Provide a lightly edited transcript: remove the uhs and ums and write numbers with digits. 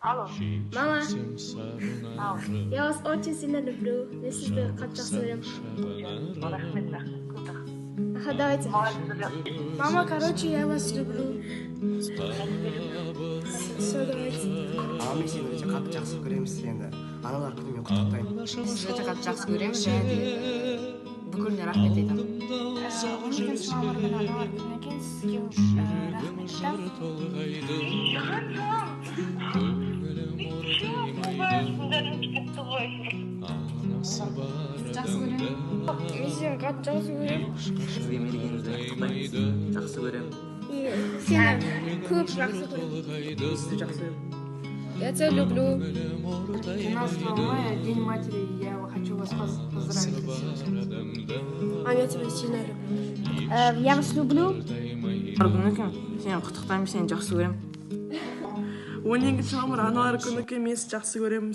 Алло. Мама, Ау. я вас очень сильно люблю. Я себя как жақсы көремін. Рахмет, рахмет. Ага, давайте. Мама, короче, я вас люблю. Все, давайте. Мен сені өте қатты жақсы көреміз енді. Аналар күнімен құттықтаймын. Сізді өте қатты жақсы көреміз және де бүкіліне рахмет айтамын. 12 мамырдың аналар күні екен, сізге рахмет Жақсы көремін. Мен сені қатты жақсы көремін. Сізге мерекеңізді құттықтаймыз. Жақсы көремін. Сені көп жақсы көремін. Сізді жақсы көремін. Я тебя люблю. 12 мая, День матери, я хочу вас поздравить. А я тебя сильно люблю. Я вас люблю. Күні екен, сені құттықтаймын, сені жақсы көремін. 12 мамыр аналар күні екен, мен сізді жақсы көремін.